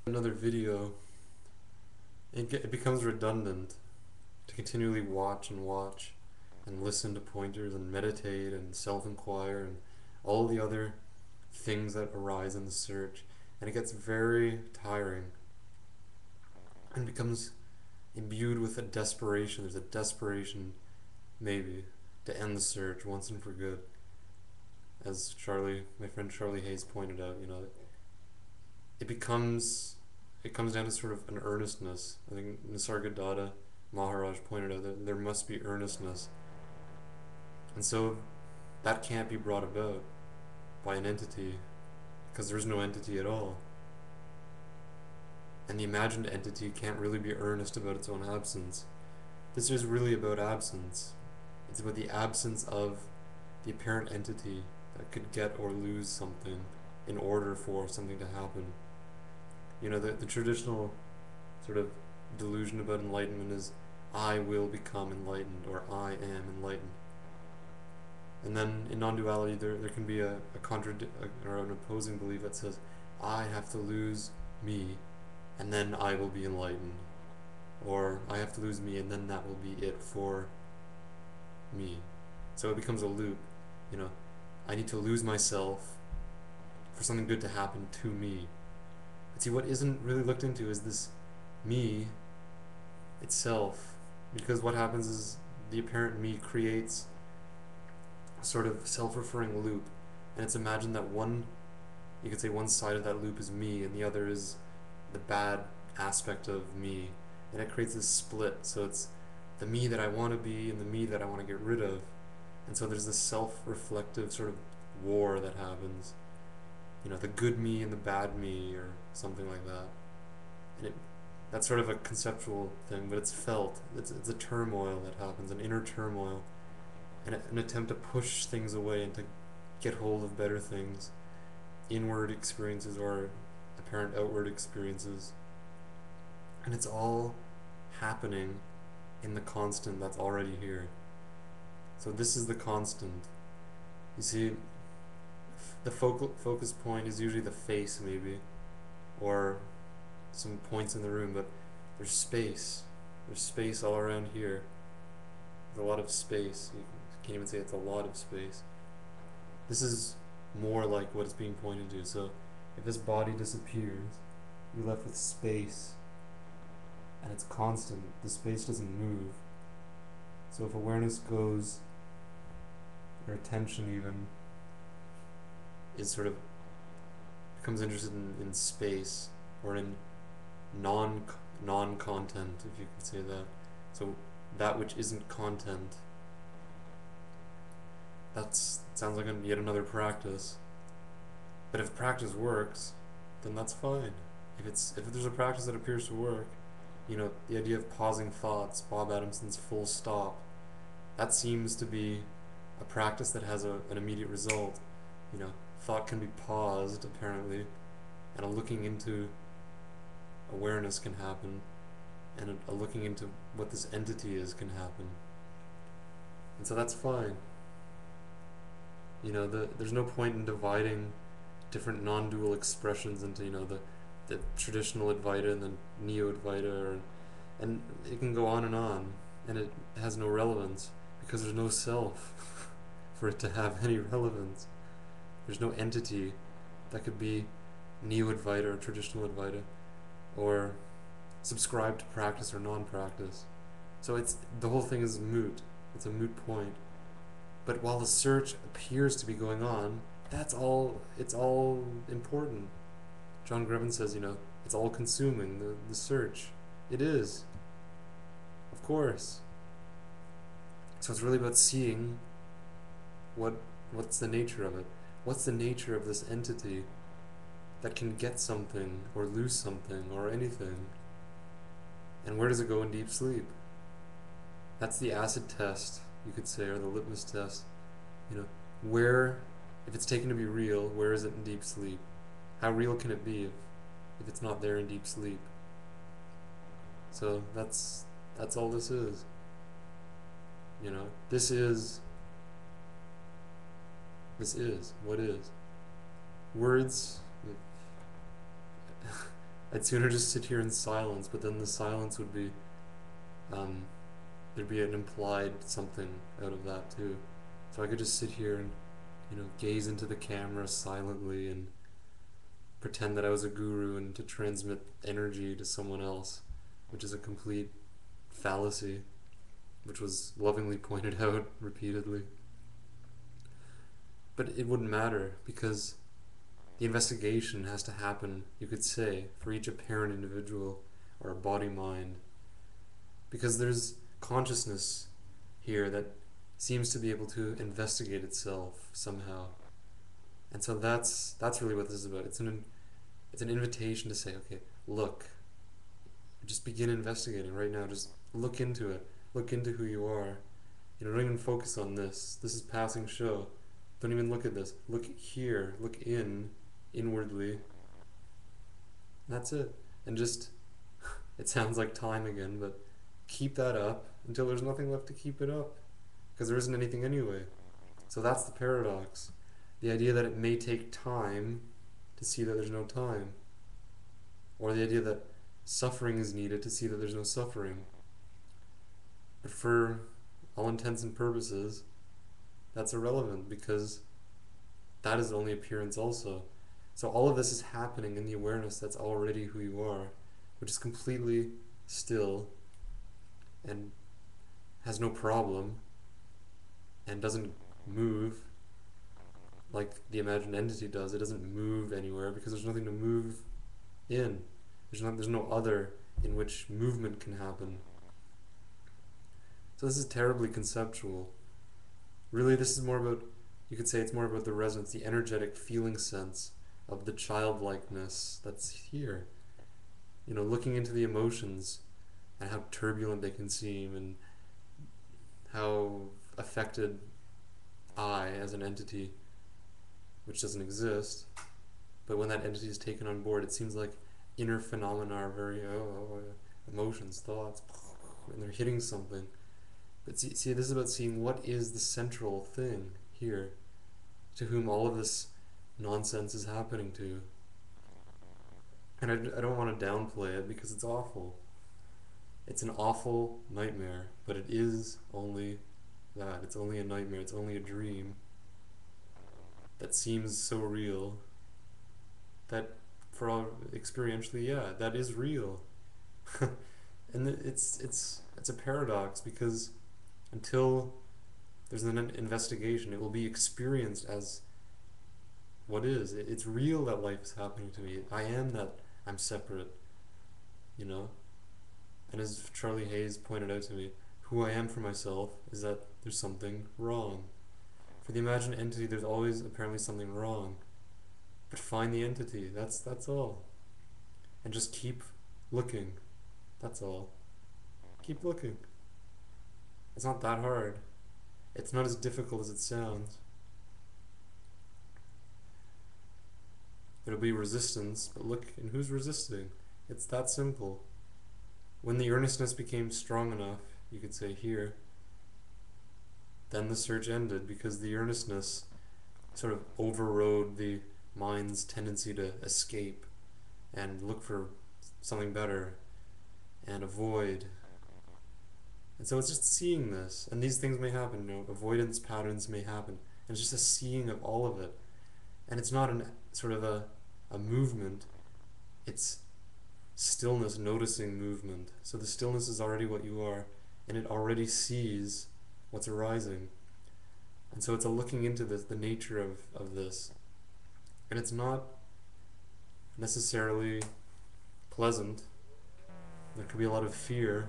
Another video, it becomes redundant to continually watch and listen to pointers and meditate and self-inquire and all the other things that arise in the search, and it gets very tiring and becomes imbued with a desperation. There's a desperation, maybe, to end the search once and for good. As my friend Charlie Hayes pointed out, it becomes it comes down to sort of an earnestness. I think Nisargadatta Maharaj pointed out that there must be earnestness, and so that can't be brought about by an entity because there's no entity at all. And the imagined entity can't really be earnest about its own absence. This is really about absence. It's about the absence of the apparent entity that could get or lose something in order for something to happen. The traditional sort of delusion about enlightenment is I will become enlightened or I am enlightened. And then in non-duality there can be or an opposing belief that says I have to lose me and then I will be enlightened, or I have to lose me and then that will be it for me. So it becomes a loop. I need to lose myself for something good to happen to me. But see, what isn't really looked into is this me itself, because what happens is the apparent me creates a sort of self-referring loop, and it's imagined that you could say one side of that loop is me and the other is the bad aspect of me, and it creates this split. So it's the me that I want to be and the me that I want to get rid of, and so there's this self-reflective sort of war that happens. The good me and the bad me, or something like that. And that's sort of a conceptual thing, but it's felt. It's a turmoil that happens, an inner turmoil, and an attempt to push things away and to get hold of better things, inward experiences or apparent outward experiences. And it's all happening in the constant that's already here. So this is the constant. You see, the focus point is usually the face, maybe, or some points in the room, but there's space. There's space all around here. There's a lot of space. You can't even say it's a lot of space. This is more like what is being pointed to. So if this body disappears, you're left with space, and it's constant. The space doesn't move. So if awareness goes, or attention even, is sort of becomes interested in space, or in non-content, if you could say that. So that which isn't content. That sounds like yet another practice. But if practice works, then that's fine. If there's a practice that appears to work, the idea of pausing thoughts, Bob Adamson's full stop, that seems to be a practice that has an immediate result. Thought can be paused, apparently, and a looking into awareness can happen, and a looking into what this entity is can happen. And so that's fine. There's no point in dividing different non-dual expressions into, the traditional Advaita and the Neo-Advaita, and it can go on, and it has no relevance, because there's no self for it to have any relevance. There's no entity that could be Neo-Advaita or traditional Advaita, or subscribe to practice or non-practice. So the whole thing is moot. It's a moot point. But while the search appears to be going on, it's all important. John Greven says, it's all consuming, the search. It is. Of course. So it's really about seeing what's the nature of it. What's the nature of this entity that can get something or lose something or anything? And where does it go in deep sleep? That's the acid test, you could say, or the litmus test. If it's taken to be real, where is it in deep sleep? How real can it be if it's not there in deep sleep? So that's all this is. This is what is. Words I'd sooner just sit here in silence, but then the silence would be, there'd be an implied something out of that too. So I could just sit here and, gaze into the camera silently and pretend that I was a guru and to transmit energy to someone else, which is a complete fallacy, which was lovingly pointed out repeatedly. But it wouldn't matter because the investigation has to happen, you could say, for each apparent individual or body-mind, because there's consciousness here that seems to be able to investigate itself somehow. And so that's really what this is about. It's an invitation to say, okay, look, just begin investigating right now. Just look into it. Look into who you are. Don't even focus on this. This is passing show. Don't even look at this. Look here. Look inwardly. And that's it. And just, it sounds like time again, but keep that up until there's nothing left to keep it up. Because there isn't anything anyway. So that's the paradox. The idea that it may take time to see that there's no time. Or the idea that suffering is needed to see that there's no suffering. But for all intents and purposes, that's irrelevant because that is only appearance also. So all of this is happening in the awareness that's already who you are, which is completely still and has no problem and doesn't move like the imagined entity does. It doesn't move anywhere because there's nothing to move in. There's no other in which movement can happen. So this is terribly conceptual. Really, this is more about, you could say it's more about the resonance, the energetic feeling sense of the childlikeness that's here. Looking into the emotions and how turbulent they can seem and how affected I, as an entity, which doesn't exist, but when that entity is taken on board, it seems like inner phenomena are very, emotions, thoughts, and they're hitting something. But see, this is about seeing what is the central thing here, to whom all of this nonsense is happening to. And I don't want to downplay it because it's awful. It's an awful nightmare, but it is only that. It's only a nightmare. It's only a dream that seems so real that for all experientially, yeah, that is real. And it's a paradox because until there's an investigation, it will be experienced as what is. It's real that life is happening to me. I am that I'm separate, And as Charlie Hayes pointed out to me, who I am for myself is that there's something wrong. For the imagined entity, there's always apparently something wrong. But find the entity, that's all. And just keep looking, that's all. Keep looking. It's not that hard. It's not as difficult as it sounds. There'll be resistance, but look, and who's resisting? It's that simple. When the earnestness became strong enough, you could say here, then the search ended because the earnestness sort of overrode the mind's tendency to escape and look for something better and avoid. And so it's just seeing this, and these things may happen, avoidance patterns may happen, and it's just a seeing of all of it. And it's not sort of a movement, it's stillness, noticing movement. So the stillness is already what you are, and it already sees what's arising. And so it's a looking into this, the nature of this. And it's not necessarily pleasant. There could be a lot of fear.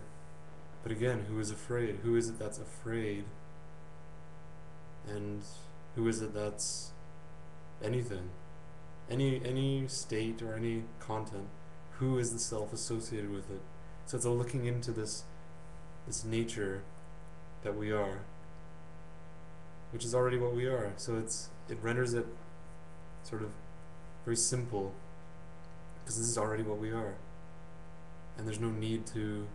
But again, who is afraid? Who is it that's afraid? And who is it that's anything? Any state or any content. Who is the self associated with it? So it's a looking into this nature that we are, which is already what we are. So it renders it sort of very simple because this is already what we are. And there's no need to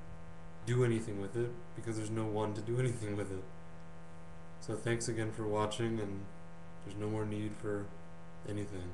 do anything with it because there's no one to do anything with it. So thanks again for watching, and there's no more need for anything.